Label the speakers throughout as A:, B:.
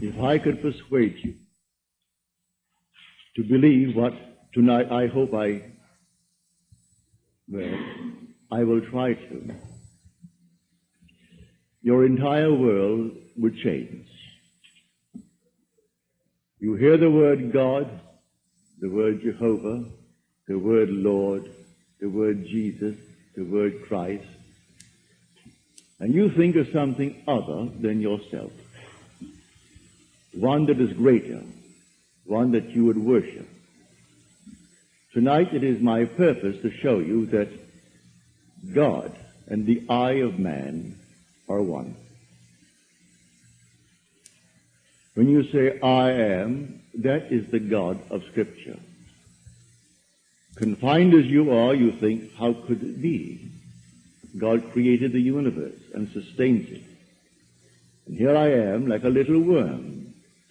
A: If I could persuade you to believe what tonight I hope I will try to, your entire world would change. You hear the word God, the word Jehovah, the word Lord, the word Jesus, the word Christ, and you think of something other than yourself, one that is greater, one that you would worship. Tonight it is my purpose to show you that God and the eye of man are one. When you say, I am, that is the God of Scripture. Confined as you are, you think, how could it be? God created the universe and sustains it. And here I am, like a little worm,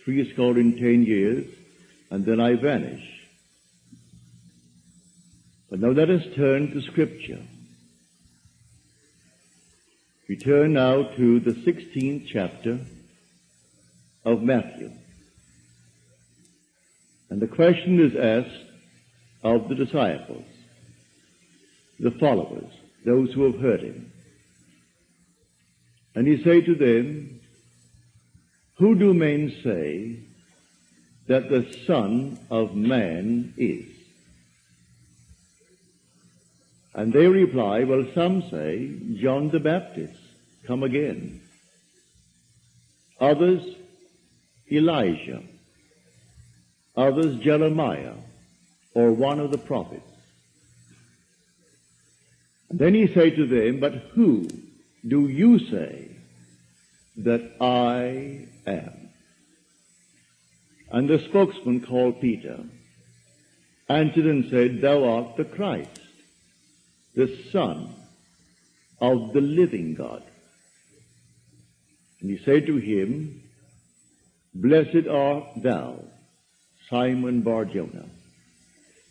A: 10 years, and then I vanish. But now let us turn to Scripture. We turn now to the 16th chapter of Matthew. And the question is asked of the disciples, the followers, those who have heard him. And he said to them, who do men say that the Son of Man is? And they reply, well, some say John the Baptist, come again. Others, Elijah. Others, Jeremiah, or one of the prophets. And then he said to them, but who do you say that I am? And the spokesman called Peter answered and said, thou art the Christ, the Son of the living God. And he said to him, blessed art thou, Simon Bar-Jonah,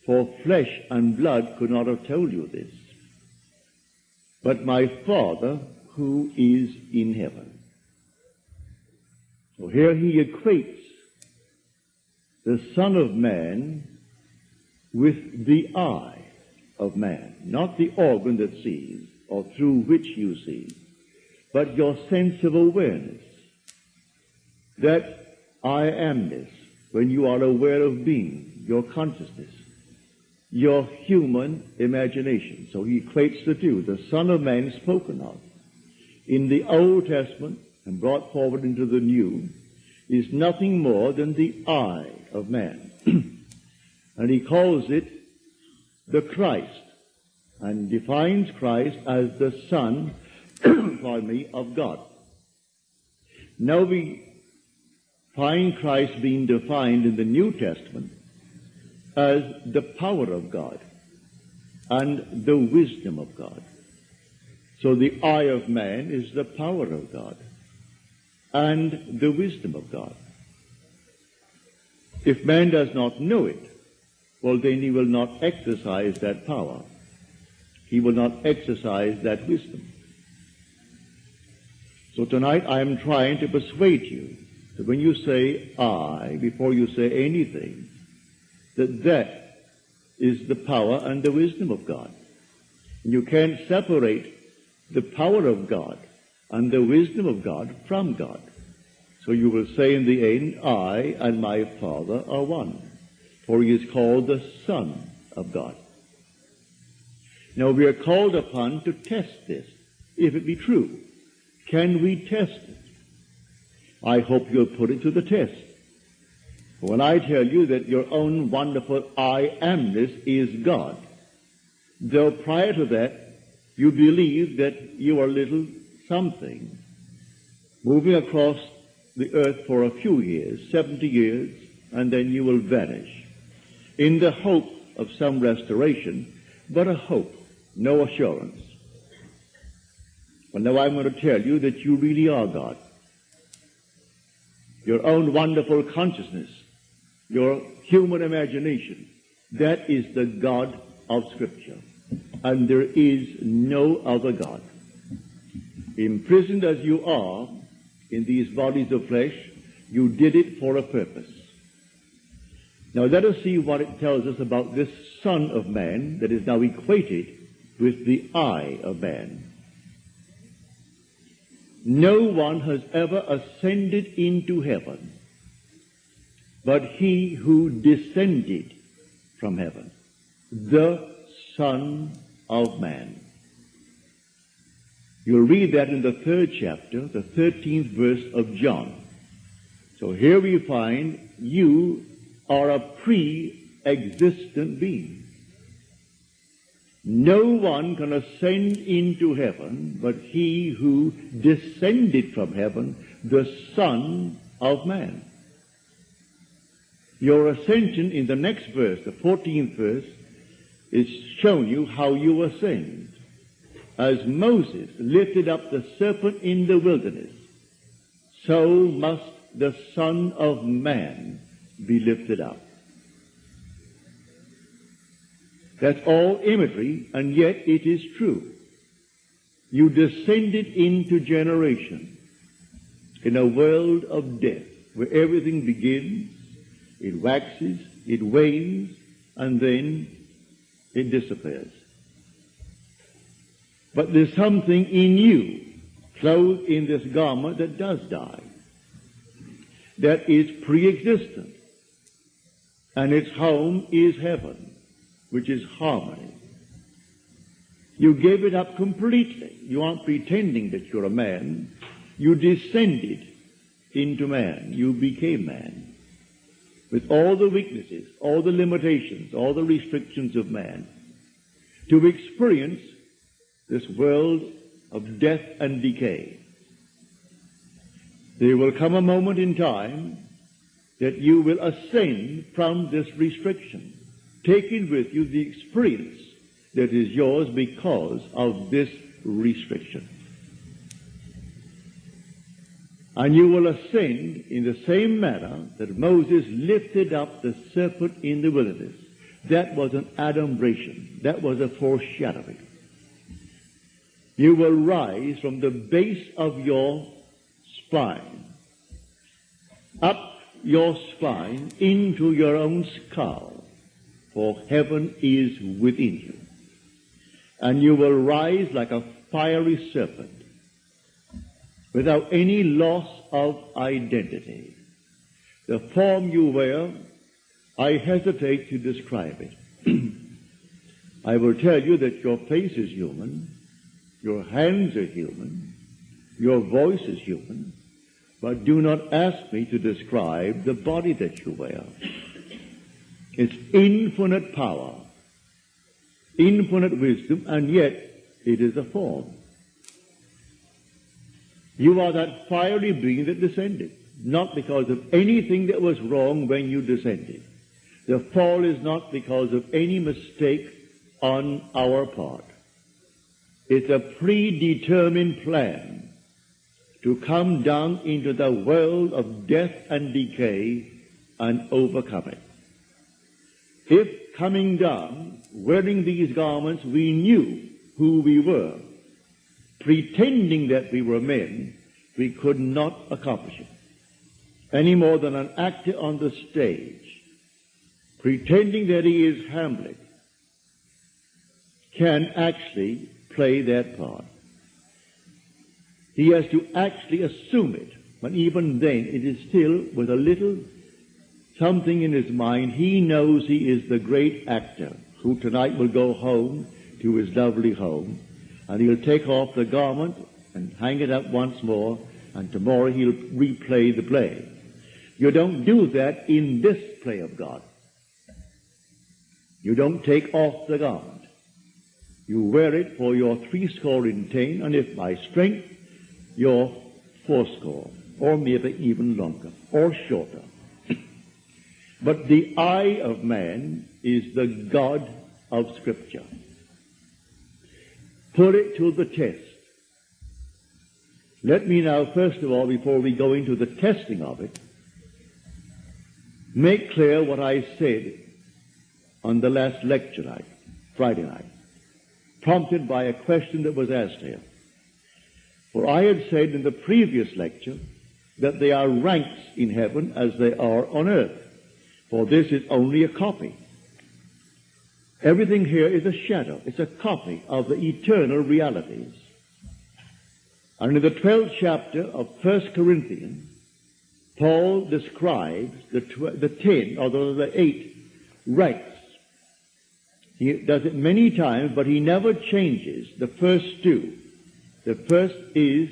A: for flesh and blood could not have told you this, but my Father who is in heaven. So here he equates the Son of Man with the eye of man, not the organ that sees or through which you see, but your sense of awareness, that I amness, when you are aware of being, your consciousness, your human imagination. So he equates the two. The Son of Man spoken of in the Old Testament and brought forward into the New is nothing more than the eye of man. And he calls it the Christ, and defines Christ as the Son, of God. Now we find Christ being defined in the New Testament as the power of God and the wisdom of God. So the eye of man is the power of God and the wisdom of God. If man does not know it, well, then he will not exercise that power. He will not exercise that wisdom. So tonight I am trying to persuade you that when you say I, before you say anything, that is the power and the wisdom of God. And you can't separate the power of God and the wisdom of God from God. So you will say in the end, I and my Father are one, for he is called the Son of God. Now we are called upon to test this, if it be true. Can we test it? I hope you'll put it to the test. When I tell you that your own wonderful I amness is God, though prior to that you believe that you are little something, moving across the earth for a few years, 70 years, and then you will vanish, in the hope of some restoration, but a hope, no assurance. Well, now I'm going to tell you that you really are God. Your own wonderful consciousness, your human imagination, that is the God of Scripture. And there is no other God. Imprisoned as you are in these bodies of flesh, You did it for a purpose. Now let us see what it tells us about this Son of Man that is now equated with the I of man. No one has ever ascended into heaven but he who descended from heaven, the Son of Man. You'll read that in the 3rd chapter, the 13th verse of John. So here we find you are a pre-existent being. No one can ascend into heaven but he who descended from heaven, the Son of Man. Your ascension in the next verse, the 14th verse, is showing you how you ascend. As Moses lifted up the serpent in the wilderness, so must the Son of Man be lifted up. That's all imagery, and yet it is true. You descended into generation in a world of death where everything begins, it waxes, it wanes, and then it disappears. But there's something in you, clothed in this garment, that does die, that is pre-existent, and its home is heaven, which is harmony. You gave it up completely. You aren't pretending that you're a man. You descended into man. You became man. With all the weaknesses, all the limitations, all the restrictions of man, to experience this world of death and decay. There will come a moment in time that you will ascend from this restriction, taking with you the experience that is yours because of this restriction. And you will ascend in the same manner that Moses lifted up the serpent in the wilderness. That was an adumbration. That was a foreshadowing. You will rise from the base of your spine, up your spine into your own skull, for heaven is within you. And you will rise like a fiery serpent, without any loss of identity. The form you wear, I hesitate to describe it. I will tell you that your face is human, your hands are human, your voice is human, but do not ask me to describe the body that you wear. It's infinite power, infinite wisdom, and yet it is a form. You are that fiery being that descended, not because of anything that was wrong when you descended. The fall is not because of any mistake on our part. It's a predetermined plan to come down into the world of death and decay and overcome it. If coming down, wearing these garments, we knew who we were, pretending that we were men, we could not accomplish it. Any more than an actor on the stage, pretending that he is Hamlet, can actually play that part. He has to actually assume it, but even then it is still with a little something in his mind. He knows he is the great actor who tonight will go home to his lovely home, and he'll take off the garment and hang it up once more, and tomorrow he'll replay the play. You don't do that in this play of God. You don't take off the garment. You wear it for your 70, and if by strength, your 80, or maybe even longer, or shorter. But the I of man is the God of Scripture. Put it to the test. Let me now, first of all, before we go into the testing of it, make clear what I said on the last lecture night, Friday night, prompted by a question that was asked here. For I had said in the previous lecture that there are ranks in heaven as they are on earth, for this is only a copy. Everything here is a shadow. It's a copy of the eternal realities. And in the 12th chapter of 1 Corinthians, Paul describes the 10, or the 8 ranks. He does it many times, but he never changes the first two. The first is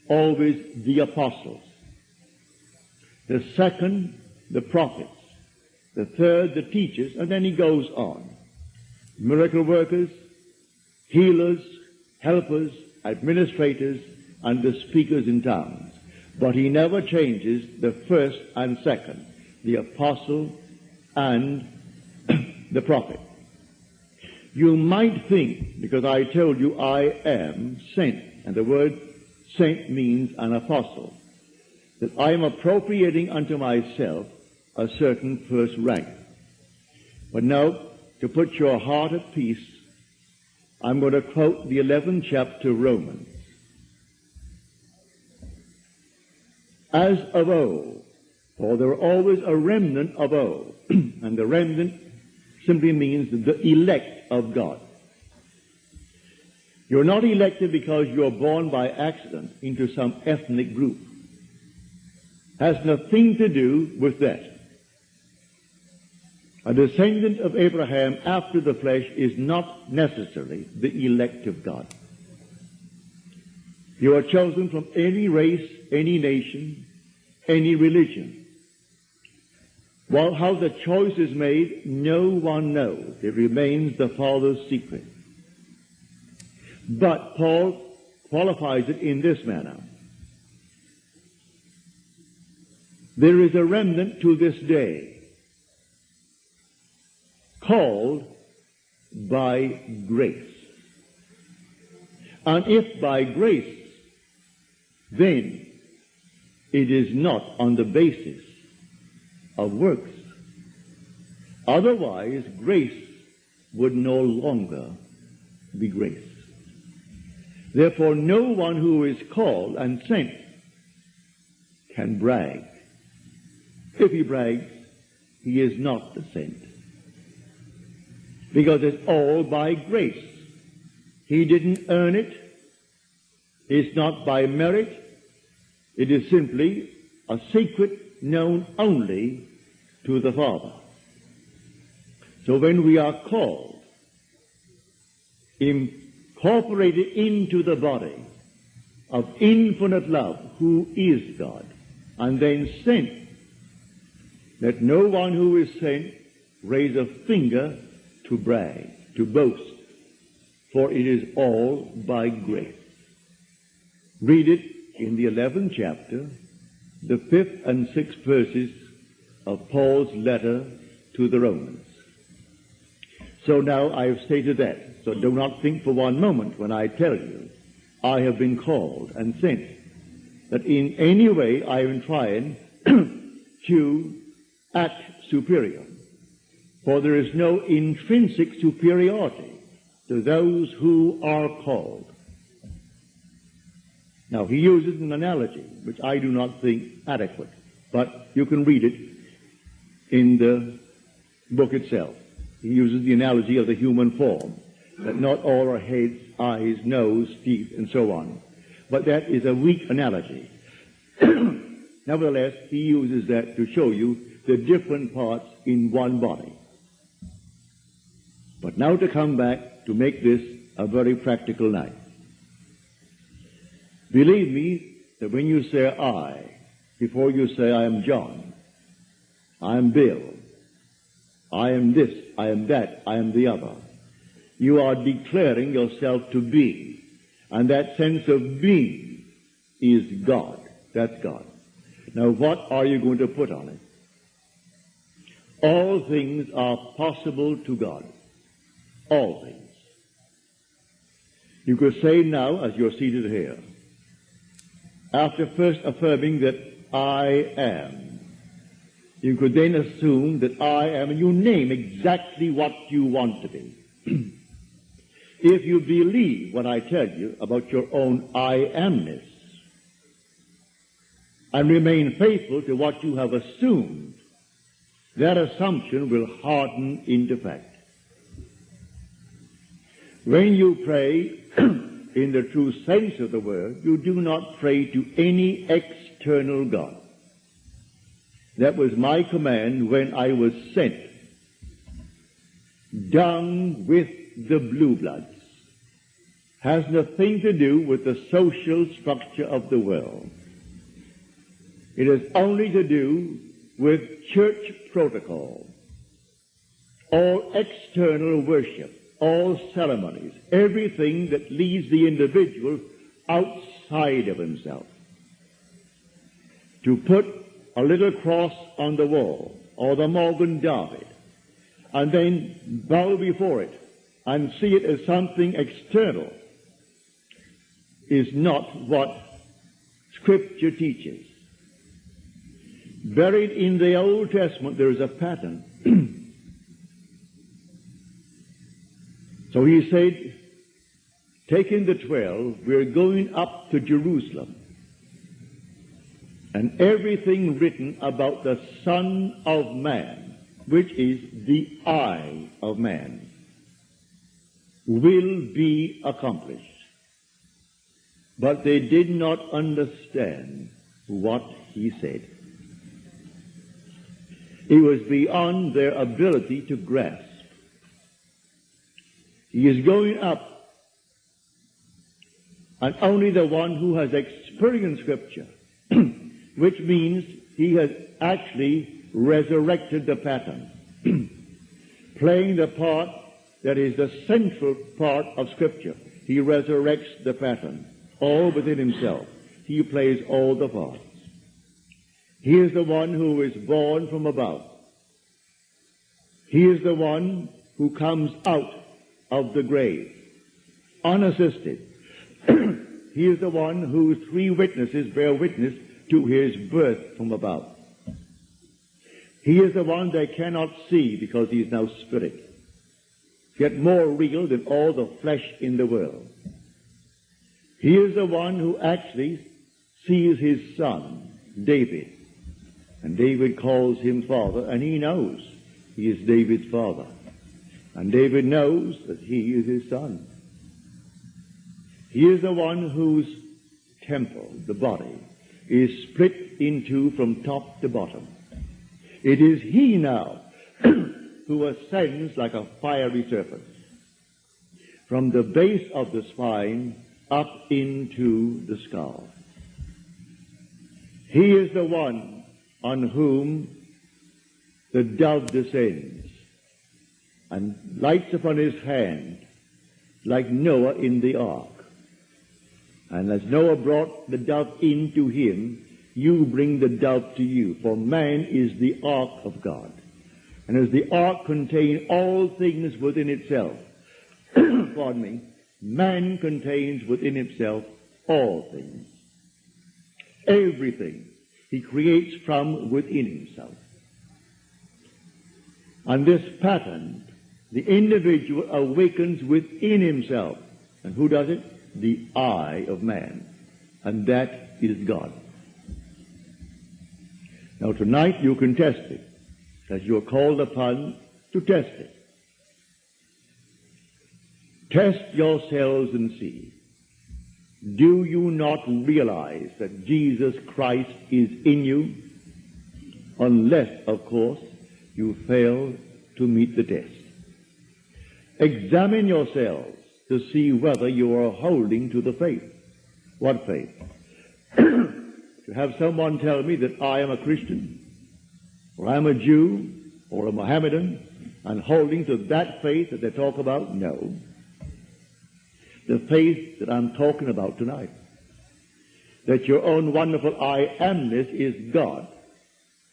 A: always the apostles. The second, the prophets. The third, the teachers, and then he goes on. Miracle workers, healers, helpers, administrators, and the speakers in tongues. But he never changes the first and second, the apostle and the prophet. You might think, because I told you I am sent, and the word sent means an apostle, that I am appropriating unto myself a certain first rank. But now, to put your heart at peace, I'm going to quote the 11th chapter of Romans. As of old, for there are always a remnant of old, and the remnant simply means the elect of God. You're not elected because you're born by accident into some ethnic group. Has nothing to do with that. A descendant of Abraham after the flesh is not necessarily the elect of God. You are chosen from any race, any nation, any religion. Well, how the choice is made, no one knows. It remains the Father's secret. But Paul qualifies it in this manner. There is a remnant to this day, called by grace. And if by grace, then it is not on the basis of works. Otherwise, grace would no longer be grace. Therefore, no one who is called and sent can brag. If he brags, he is not the sent. Because it's all by grace. He didn't earn it. It's not by merit. It is simply a secret known only to the Father. So when we are called, incorporated into the body of infinite love, who is God, and then sent, let no one who is sent raise a finger to brag, to boast, for it is all by grace. Read it in the 11th chapter, the 5th and 6th verses of Paul's letter to the Romans. So now I have stated that. So do not think for one moment when I tell you I have been called and sent that in any way I am trying to act superior. For there is no intrinsic superiority to those who are called. Now, he uses an analogy, which I do not think adequate, but you can read it in the book itself. He uses the analogy of the human form, that not all are heads, eyes, nose, teeth, and so on. But that is a weak analogy. Nevertheless, he uses that to show you the different parts in one body. But now to come back to make this a very practical night. Believe me that when you say I, before you say I am John, I am Bill, I am this, I am that, I am the other, you are declaring yourself to be. And that sense of being is God. That's God. Now what are you going to put on it? All things are possible to God. All things. You could say now, as you're seated here, after first affirming that I am, you could then assume that I am, and you name exactly what you want to be. If you believe what I tell you about your own I amness, and remain faithful to what you have assumed, that assumption will harden into fact. When you pray in the true sense of the word, you do not pray to any external God. That was my command when I was sent down with the blue bloods. Has nothing to do with the social structure of the world. It has only to do with church protocol, all external worship, all ceremonies, everything that leads the individual outside of himself. To put a little cross on the wall, or the Morgan David, and then bow before it and see it as something external, is not what Scripture teaches. Buried in the Old Testament there is a pattern. So he said, taking the 12, we're going up to Jerusalem. And everything written about the Son of Man, which is the eye of man, will be accomplished. But they did not understand what he said. It was beyond their ability to grasp. He is going up, and only the one who has experienced Scripture, which means he has actually resurrected the pattern, playing the part that is the central part of Scripture. He resurrects the pattern, all within himself. He plays all the parts. He is the one who is born from above. He is the one who comes out of the grave, unassisted. He is the one whose 3 witnesses bear witness to his birth from above. He is the one they cannot see because he is now spirit, yet more real than all the flesh in the world. He is the one who actually sees his son, David, and David calls him father, and he knows he is David's father. And David knows that he is his son. He is the one whose temple, the body, is split in 2 from top to bottom. It is he now who ascends like a fiery serpent from the base of the spine up into the skull. He is the one on whom the dove descends and lights upon his hand like Noah in the ark. And as Noah brought the dove into him, you bring the dove to you, for man is the ark of God. And as the ark contains all things within itself, pardon me, man contains within himself all things. Everything he creates from within himself. And this pattern, the individual awakens within himself. And who does it? The eye of man. And that is God. Now tonight you can test it, as you are called upon to test it. Test yourselves and see. Do you not realize that Jesus Christ is in you? Unless, of course, you fail to meet the test. Examine yourselves to see whether you are holding to the faith. What faith? To have someone tell me that I am a Christian, or I'm a Jew, or a Mohammedan, and holding to that faith that they talk about? No. The faith that I'm talking about tonight, that your own wonderful I amness is God.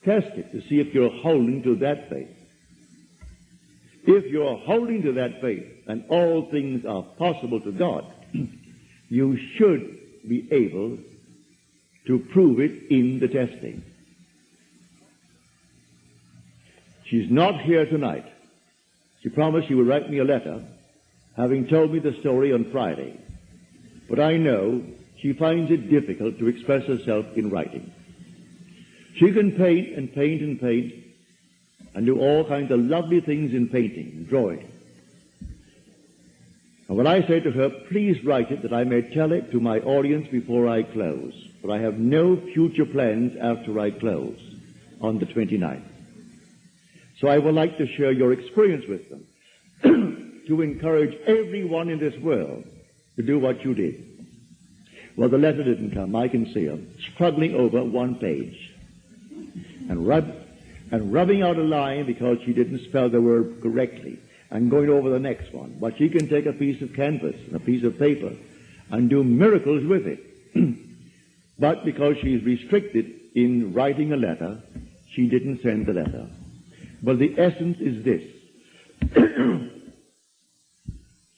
A: Test it to see if you're holding to that faith. If you're holding to that faith, and all things are possible to God, you should be able to prove it in the testing. She's not here tonight. She promised she would write me a letter, having told me the story on Friday. But I know she finds it difficult to express herself in writing. She can paint and paint and paint and do all kinds of lovely things in painting, drawing. And when I say to her, please write it that I may tell it to my audience before I close, for I have no future plans after I close on the 29th. So I would like to share your experience with them, to encourage everyone in this world to do what you did. Well, the letter didn't come. I can see her struggling over one page and rubbing out a line because she didn't spell the word correctly, and going over the next one. But she can take a piece of canvas and a piece of paper and do miracles with it. But because she's restricted in writing a letter, she didn't send the letter. But the essence is this.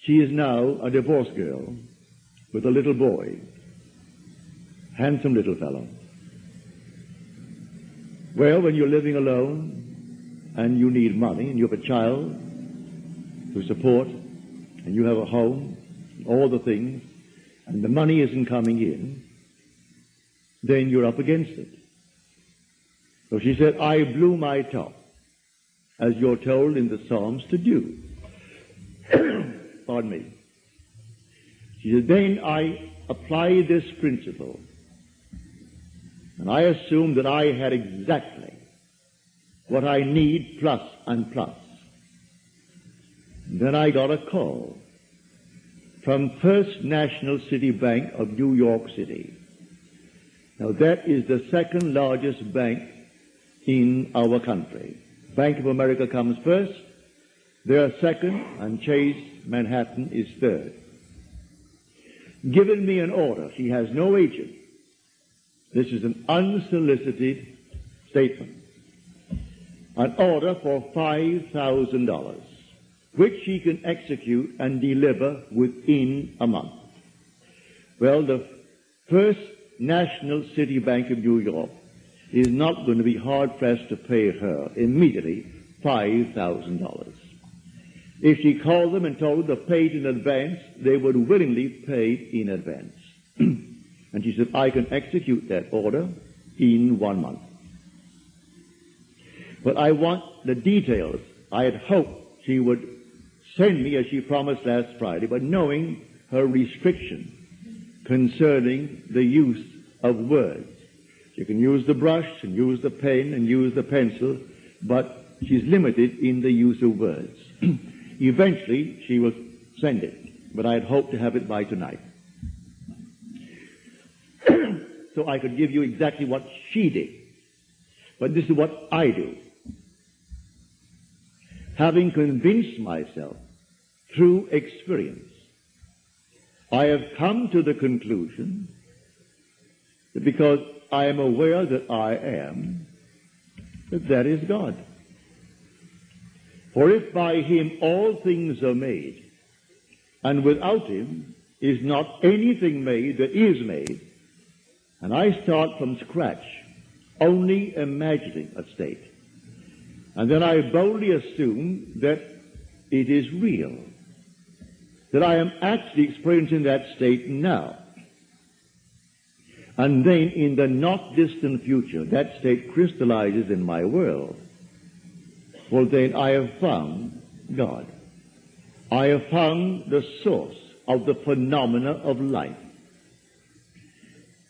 A: She is now a divorced girl with a little boy, handsome little fellow. Well, when you're living alone and you need money and you have a child to support and you have a home, all the things, and the money isn't coming in, then you're up against it. So she said, I blew my top, as you're told in the Psalms to do. Pardon me. She said, then I applied this principle, and I assumed that I had exactly what I need plus and plus. And then I got a call from First National City Bank of New York City. Now that is the second largest bank in our country. Bank of America comes first, they are second, and Chase Manhattan is third. Given me an order. She has no agent. This is an unsolicited statement. An order for $5,000, which she can execute and deliver within a month. Well, the First National City Bank of New York is not going to be hard-pressed to pay her immediately $5,000. If she called them and told them to pay it in advance, they would willingly pay in advance. And she said, I can execute that order in 1 month. But I want the details. I had hoped she would send me as she promised last Friday, but knowing her restriction concerning the use of words. She can use the brush and use the pen and use the pencil, but she's limited in the use of words. Eventually, she will send it, but I had hoped to have it by tonight. So I could give you exactly what she did. But this is what I do. Having convinced myself through experience, I have come to the conclusion that because I am aware that I am, that is God. For if by him all things are made, and without him is not anything made that is made, and I start from scratch, only imagining a state, and then I boldly assume that it is real, that I am actually experiencing that state now. And then in the not distant future, that state crystallizes in my world. Well, then I have found God. I have found the source of the phenomena of life.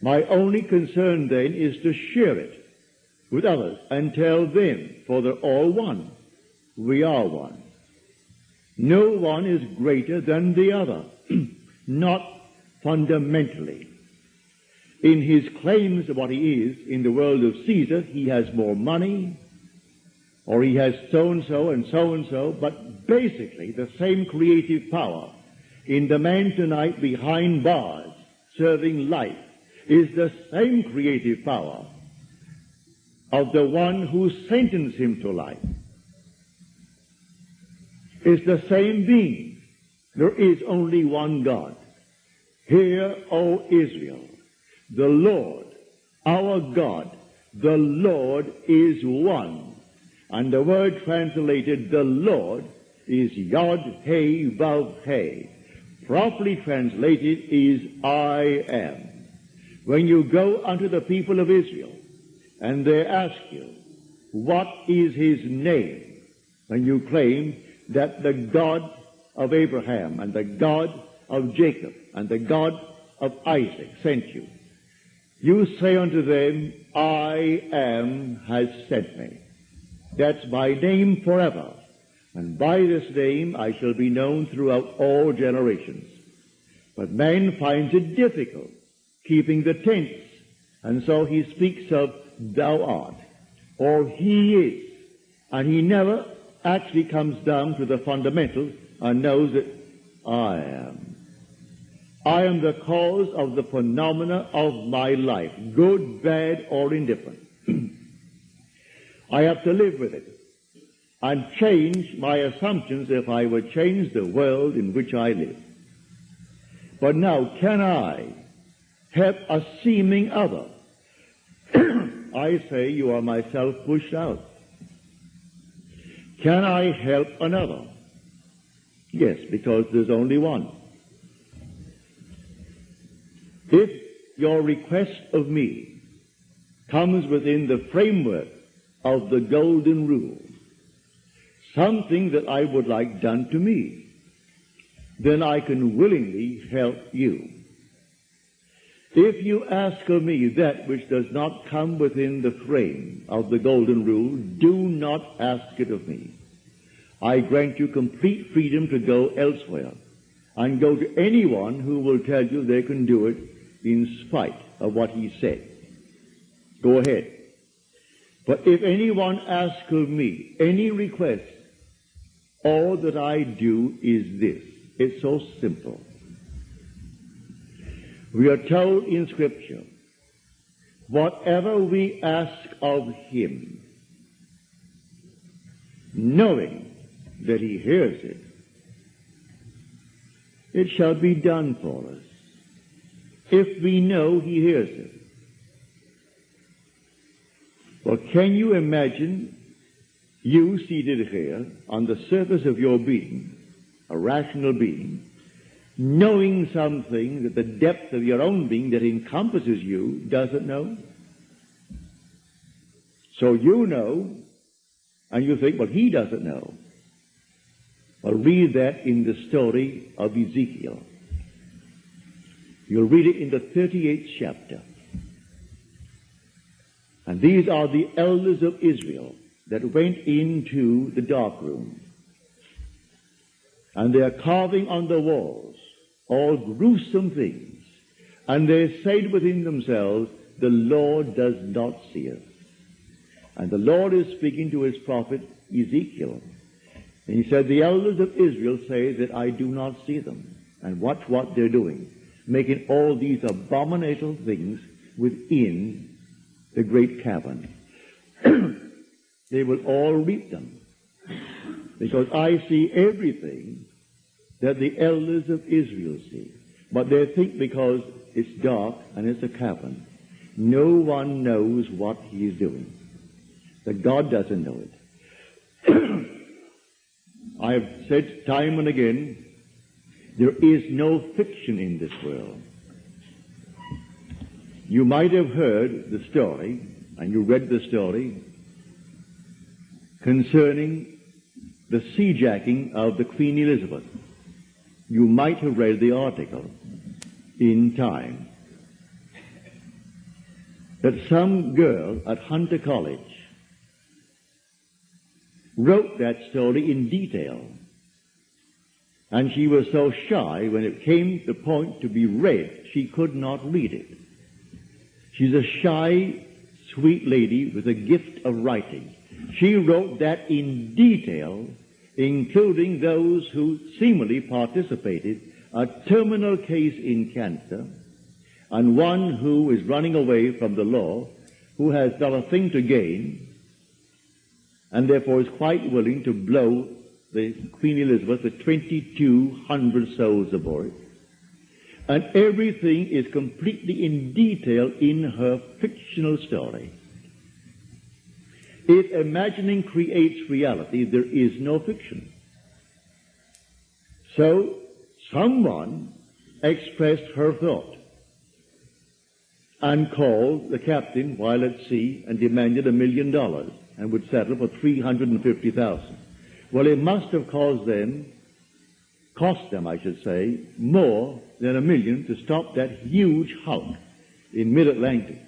A: My only concern then is to share it with others and tell them, for they're all one. We are one. No one is greater than the other, not fundamentally. In his claims of what he is in the world of Caesar, he has more money, or he has so-and-so and so-and-so, but basically the same creative power in the man tonight behind bars serving life is the same creative power of the one who sentenced him to life. Is the same being. There is only one God. Hear, O Israel, the Lord, our God, the Lord is one. And the word translated, the Lord, is Yod He Vav He. Properly translated is I am. When you go unto the people of Israel, and they ask you, what is his name? And you claim that the God of Abraham and the God of Jacob and the God of Isaac sent you. You say unto them, I am has sent me. That's my name forever, and by this name I shall be known throughout all generations. But man finds it difficult keeping the tense, and so he speaks of thou art, or he is, and he never actually comes down to the fundamental and knows that I am. I am the cause of the phenomena of my life, good, bad, or indifferent. I have to live with it and change my assumptions if I would change the world in which I live. But now, can I help a seeming other? I say you are myself pushed out. Can I help another? Yes, because there's only one. If your request of me comes within the framework of the golden rule, something that I would like done to me, then I can willingly help you. If you ask of me that which does not come within the frame of the golden rule, do not ask it of me. I grant you complete freedom to go elsewhere and go to anyone who will tell you they can do it in spite of what he said. Go ahead. But if anyone asks of me any request, all that I do is this. It's so simple. We are told in Scripture, whatever we ask of him, knowing that he hears it, it shall be done for us. If we know he hears it. Well, can you imagine you seated here on the surface of your being, a rational being, knowing something that the depth of your own being that encompasses you doesn't know? So you know, and you think, well, he doesn't know. Well, read that in the story of Ezekiel. You'll read it in the 38th chapter. And these are the elders of Israel that went into the dark room. And they are carving on the walls all gruesome things. And they said within themselves, the Lord does not see us. And the Lord is speaking to his prophet Ezekiel. And he said, the elders of Israel say that I do not see them. And watch what they're doing, making all these abominable things within the great cavern. They will all reap them, because I see everything that the elders of Israel see. But they think because it's dark and it's a cavern, no one knows what he is doing. That God doesn't know it. I have said time and again, there is no fiction in this world. You might have heard the story, and you read the story, concerning the seajacking of the Queen Elizabeth. You might have read the article in Time that some girl at Hunter College wrote that story in detail, and she was so shy when it came to the point to be read, she could not read it. She's a shy, sweet lady with a gift of writing. She wrote that in detail, including those who seemingly participated, a terminal case in cancer, and one who is running away from the law, who has not a thing to gain, and therefore is quite willing to blow the Queen Elizabeth with 2,200 souls aboard. And everything is completely in detail in her fictional story. If imagining creates reality, there is no fiction. So, someone expressed her thought. and called the captain while at sea and demanded $1 million and would settle for $350,000. Well, it must have cost them, more than $1 million to stop that huge hulk in mid-Atlantic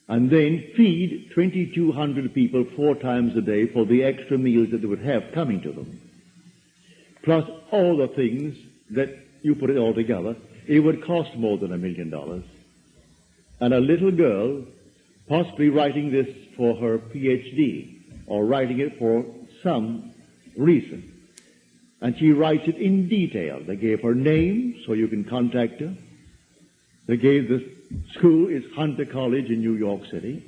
A: and then feed 2,200 people 4 times a day for the extra meals that they would have coming to them. Plus all the things that you put it all together, it would cost more than $1 million. And a little girl, possibly writing this for her PhD or writing it for some reason, and she writes it in detail. They gave her name so you can contact her. They gave the school is Hunter College in New York City.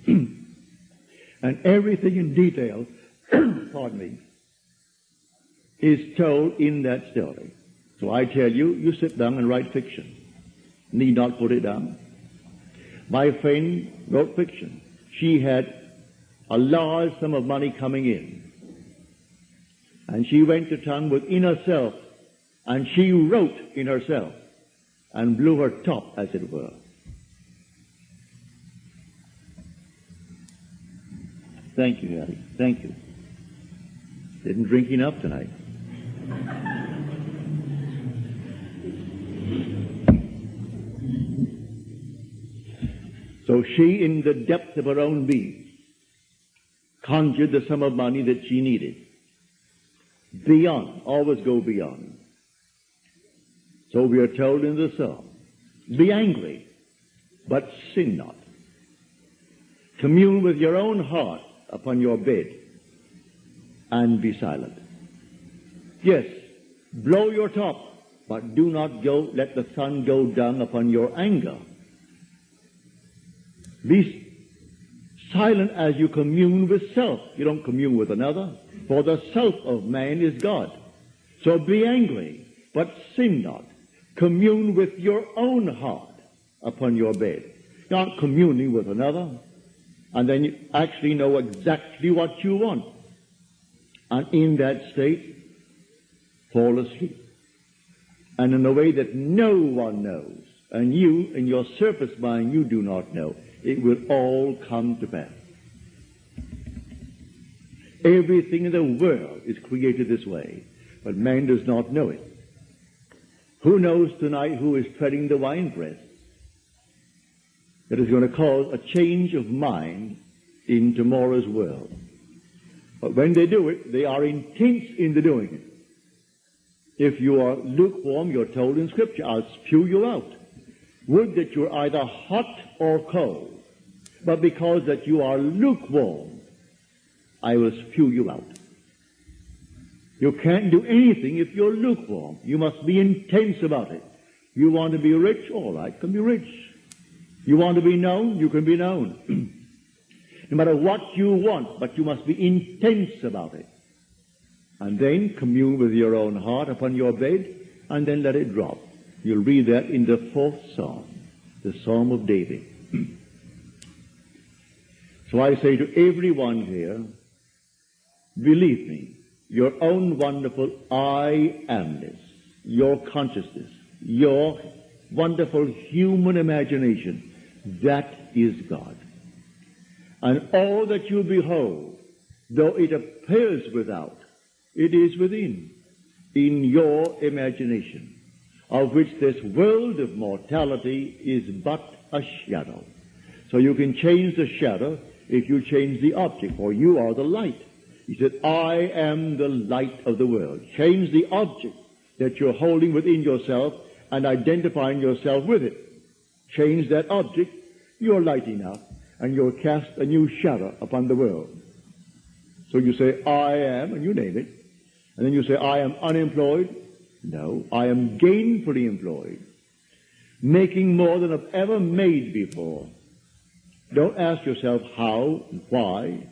A: And everything in detail, pardon me, is told in that story. So I tell you, you sit down and write fiction. Need not put it down. My friend wrote fiction. She had a large sum of money coming in. And she went to town within herself, and she wrote in herself, and blew her top, as it were. Thank you, Harry. Thank you. Didn't drink enough tonight. So she, in the depth of her own being, conjured the sum of money that she needed. Beyond, always go beyond. So we are told in the psalm, be angry, but sin not. Commune with your own heart upon your bed, and be silent. Yes, blow your top, but do not let the sun go down upon your anger. Be silent as you commune with self. You don't commune with another, for the self of man is God. So be angry, but sin not. Commune with your own heart upon your bed. You aren't communing with another, and then you actually know exactly what you want. And in that state, fall asleep. And in a way that no one knows, and you, in your surface mind, you do not know, it will all come to pass. Everything in the world is created this way, but man does not know it. Who knows tonight who is treading the winepress that is going to cause a change of mind in tomorrow's world? But when they do it, they are intense in the doing it. If you are lukewarm, you're told in Scripture, I'll spew you out. Would that you're either hot or cold, but because that you are lukewarm, I will spew you out. You can't do anything if you're lukewarm. You must be intense about it. You want to be rich? All right, can be rich. You want to be known? You can be known. No matter what you want, but you must be intense about it. And then commune with your own heart upon your bed, and then let it drop. You'll read that in the 4th Psalm, the Psalm of David. So I say to everyone here, believe me, your own wonderful I amness, your consciousness, your wonderful human imagination, that is God. And all that you behold, though it appears without, it is within, in your imagination, of which this world of mortality is but a shadow. So you can change the shadow if you change the object, for you are the light. He said, I am the light of the world. Change the object that you're holding within yourself and identifying yourself with it. Change that object, you're lighting up, and you'll cast a new shadow upon the world. So you say, I am, and you name it. And then you say, I am unemployed. No, I am gainfully employed, making more than I've ever made before. Don't ask yourself how and why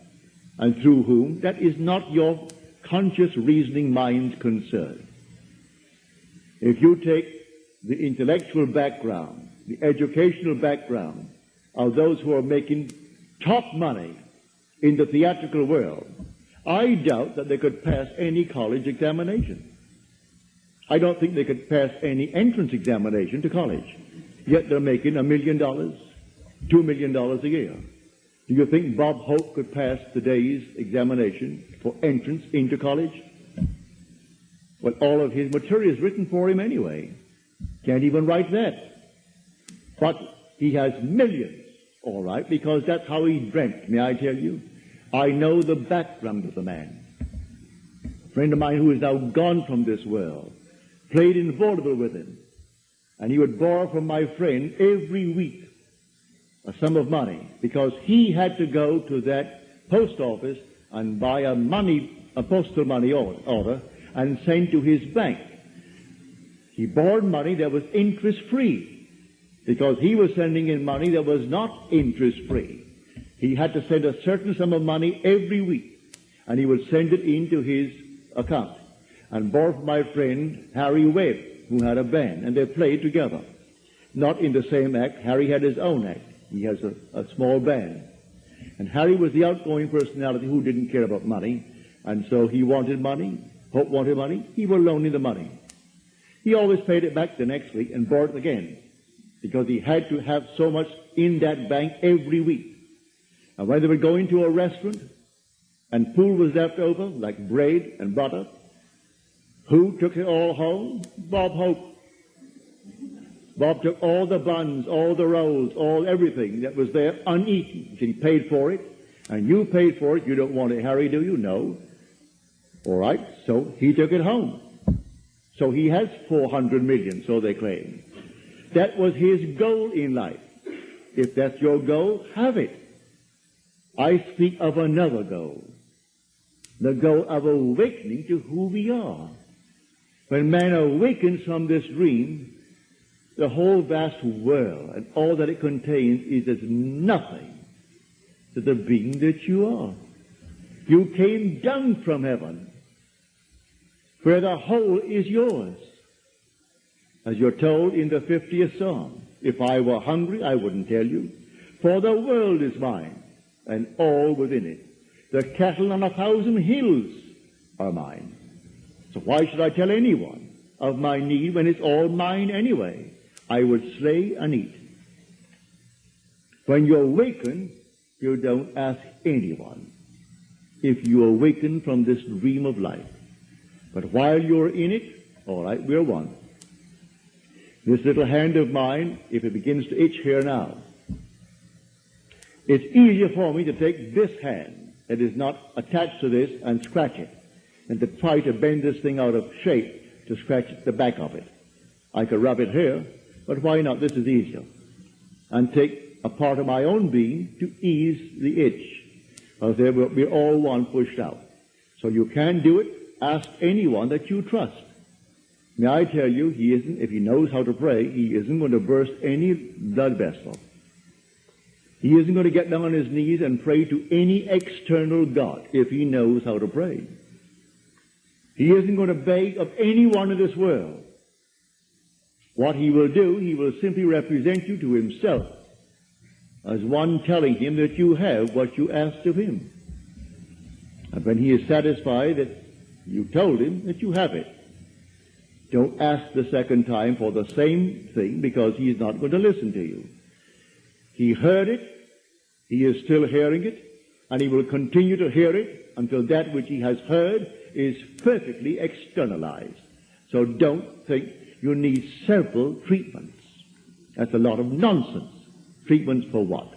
A: and through whom. That is not your conscious reasoning mind's concern. If you take the intellectual background, the educational background of those who are making top money in the theatrical world, I doubt that they could pass any college examination. I don't think they could pass any entrance examination to college. Yet they're making $1 million, $2 $2 million a year. Do you think Bob Hope could pass today's examination for entrance into college? Well, all of his material is written for him anyway. Can't even write that. But he has millions, all right, because that's how he dreamt, may I tell you? I know the background of the man. A friend of mine who is now gone from this world played in vaudeville with him, and he would borrow from my friend every week a sum of money, because he had to go to that post office and buy a postal money order and send to his bank. He borrowed money that was interest-free, because he was sending in money that was not interest-free. He had to send a certain sum of money every week, and he would send it into his account. And borrowed from my friend Harry Webb, who had a band, and they played together. Not in the same act. Harry had his own act. He has a small band. And Harry was the outgoing personality who didn't care about money, and so he wanted money. Hope wanted money. He would loan him the money. He always paid it back the next week and borrowed it again, because he had to have so much in that bank every week. And when they would go into a restaurant and food was left over, like bread and butter, who took it all home? Bob Hope. Bob took all the buns, all the rolls, everything that was there uneaten. He paid for it, and you paid for it. You don't want it, Harry, do you? No. All right, so he took it home. So he has 400 million, so they claim. That was his goal in life. If that's your goal, have it. I speak of another goal, the goal of awakening to who we are. When man awakens from this dream, the whole vast world and all that it contains is as nothing to the being that you are. You came down from heaven, where the whole is yours. As you're told in the 50th Psalm, if I were hungry, I wouldn't tell you, for the world is mine, and all within it. The cattle on 1,000 hills are mine. So why should I tell anyone of my need when it's all mine anyway? I would slay and eat. When you awaken, you don't ask anyone if you awaken from this dream of life. But while you're in it, all right, we're one. This little hand of mine, if it begins to itch here now, it's easier for me to take this hand that is not attached to this and scratch it, and to try to bend this thing out of shape to scratch the back of it. I could rub it here, but why not? This is easier. And take a part of my own being to ease the itch. Because we're all one pushed out. So you can do it. Ask anyone that you trust. May I tell you, he isn't, if he knows how to pray, he isn't going to burst any blood vessel. He isn't going to get down on his knees and pray to any external God if he knows how to pray. He isn't going to beg of anyone in this world. What he will do, he will simply represent you to himself as one telling him that you have what you asked of him. And when he is satisfied that you told him that you have it, don't ask the second time for the same thing, because he is not going to listen to you. He heard it, he is still hearing it, and he will continue to hear it until that which he has heard is perfectly externalized. So don't think you need several treatments. That's a lot of nonsense. Treatments for what?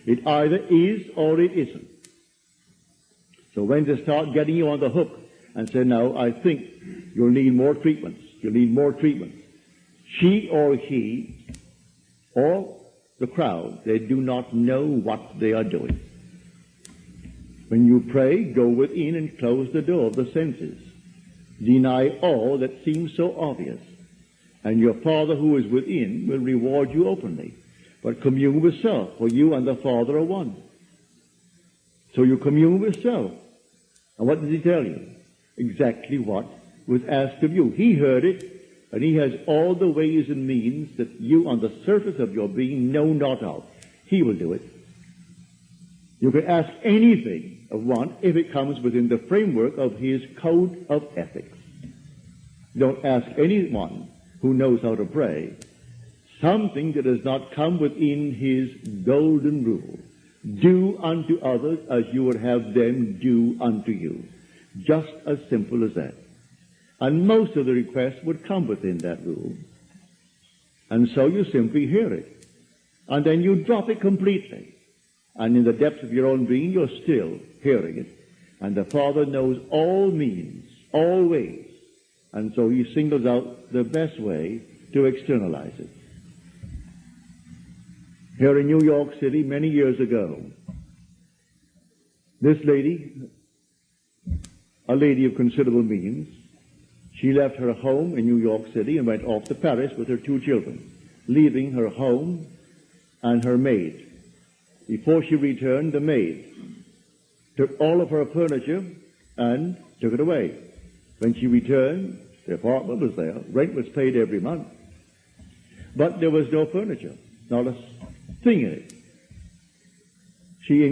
A: It either is or it isn't. So when they start getting you on the hook and say, no, I think you'll need more treatments. You'll need more treatments. She or he or the crowd, they do not know what they are doing. When you pray, go within and close the door of the senses. Deny all that seems so obvious. And your Father who is within will reward you openly. But commune with self, for you and the Father are one. So you commune with self. And what does he tell you? Exactly what was asked of you. He heard it, and he has all the ways and means that you on the surface of your being know not of. He will do it. You can ask anything of one if it comes within the framework of his code of ethics. Don't ask anyone who knows how to pray something that does not come within his golden rule. Do unto others as you would have them do unto you. Just as simple as that. And most of the requests would come within that rule. And so you simply hear it. And then you drop it completely. And in the depths of your own being, you're still hearing it. And the Father knows all means, all ways. And so he singles out the best way to externalize it. Here in New York City, many years ago, this lady, a lady of considerable means, she left her home in New York City and went off to Paris with her 2 children, leaving her home and her maid. Before she returned, the maid took all of her furniture and took it away. When she returned, the apartment was there. Rent was paid every month. But there was no furniture, not a thing in it. She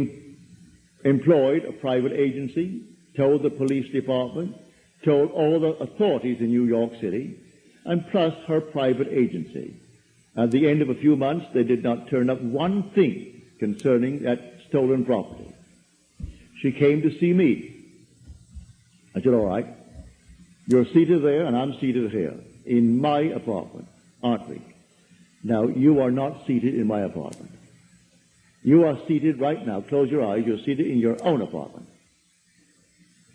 A: employed a private agency, told the police department, told all the authorities in New York City, and plus her private agency. At the end of a few months, they did not turn up one thing concerning that stolen property. She came to see me. I said, all right, you're seated there and I'm seated here in my apartment, aren't we? Now, you are not seated in my apartment. You are seated right now. Close your eyes. You're seated in your own apartment.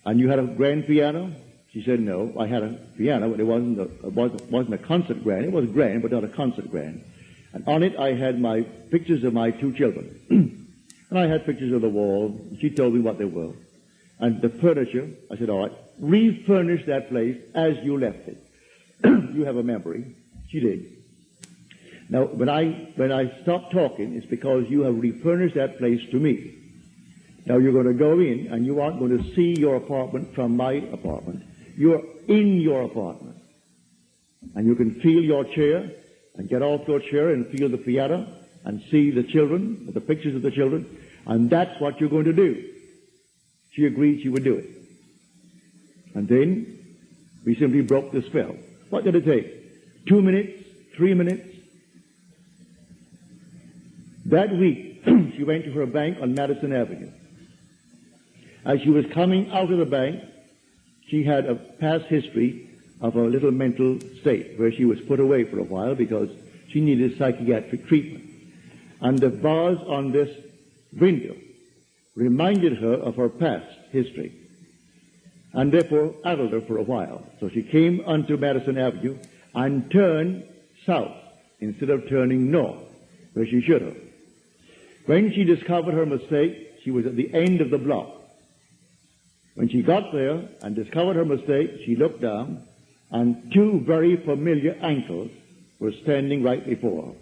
A: And you had a grand piano? She said, no, I had a piano, but it wasn't a concert grand. It was grand, but not a concert grand. And on it I had my pictures of my 2 children. And I had pictures of the wall. She told me what they were. And the furniture, I said, all right, refurnish that place as you left it. You have a memory. She did. Now, when I stopped talking, it's because you have refurnished that place to me. Now, you're going to go in, and you aren't going to see your apartment from my apartment. You're in your apartment. And you can feel your chair, and get off your chair and feel the piano, and see the children, the pictures of the children, and that's what you're going to do. She agreed she would do it. And then we simply broke the spell. What did it take? 2 minutes? 3 minutes? That week, she went to her bank on Madison Avenue. As she was coming out of the bank, she had a past history of a little mental state where she was put away for a while because she needed psychiatric treatment. And the bars on this window reminded her of her past history and therefore addled her for a while. So she came onto Madison Avenue and turned south instead of turning north, where she should have. When she discovered her mistake, she was at the end of the block. When she got there and discovered her mistake, she looked down, and 2 very familiar ankles were standing right before her.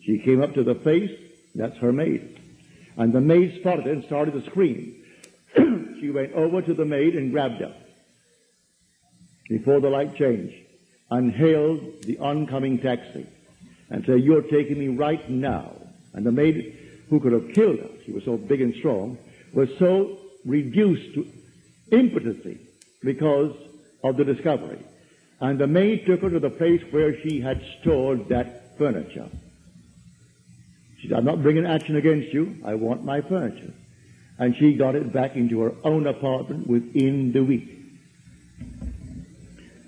A: She came up to the face. That's her maid. And the maid spotted it and started to scream. She went over to the maid and grabbed her before the light changed and hailed the oncoming taxi and said, you're taking me right now. And the maid, who could have killed her, she was so big and strong, was so reduced to impotency because of the discovery. And the maid took her to the place where she had stored that furniture. She said, I'm not bringing action against you. I want my furniture. And she got it back into her own apartment within the week.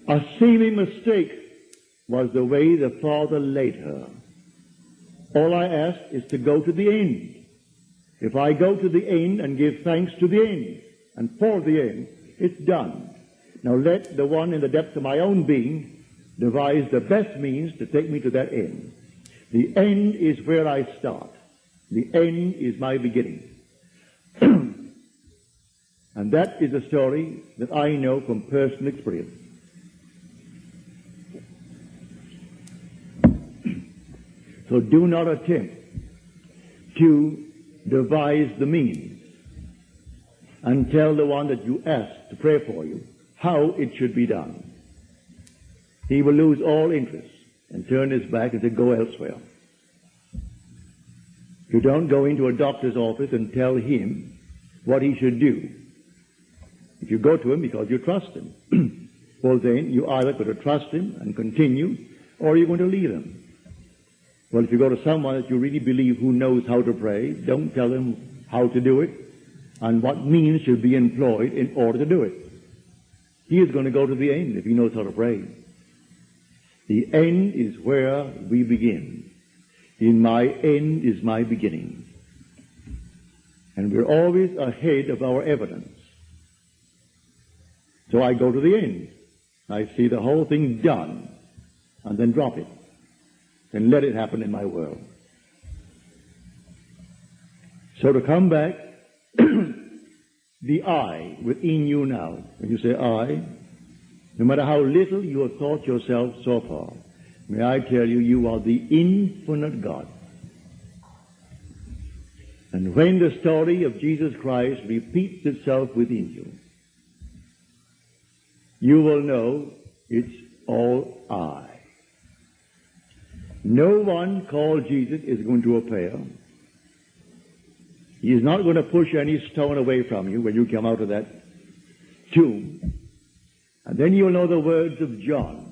A: A seeming mistake was the way the Father laid her. All I ask is to go to the end. If I go to the end and give thanks to the end and for the end, it's done. Now let the one in the depths of my own being devise the best means to take me to that end. The end is where I start. The end is my beginning. And that is a story that I know from personal experience. So do not attempt to devise the means and tell the one that you ask to pray for you how it should be done. He will lose all interest and turn his back and say, go elsewhere. You don't go into a doctor's office and tell him what he should do. If you go to him because you trust him, well then you either got to trust him and continue, or you're going to leave him. Well, if you go to someone that you really believe who knows how to pray, don't tell them how to do it and what means should be employed in order to do it. He is going to go to the end if he knows how to pray. The end is where we begin. In my end is my beginning. And we're always ahead of our evidence. So I go to the end. I see the whole thing done, and then drop it, and let it happen in my world. So to come back, the I within you now, when you say I, no matter how little you have thought yourself so far, may I tell you, you are the infinite God. And when the story of Jesus Christ repeats itself within you, you will know it's all I. No one called Jesus is going to appear. He is not going to push any stone away from you when you come out of that tomb. And then you'll know the words of John.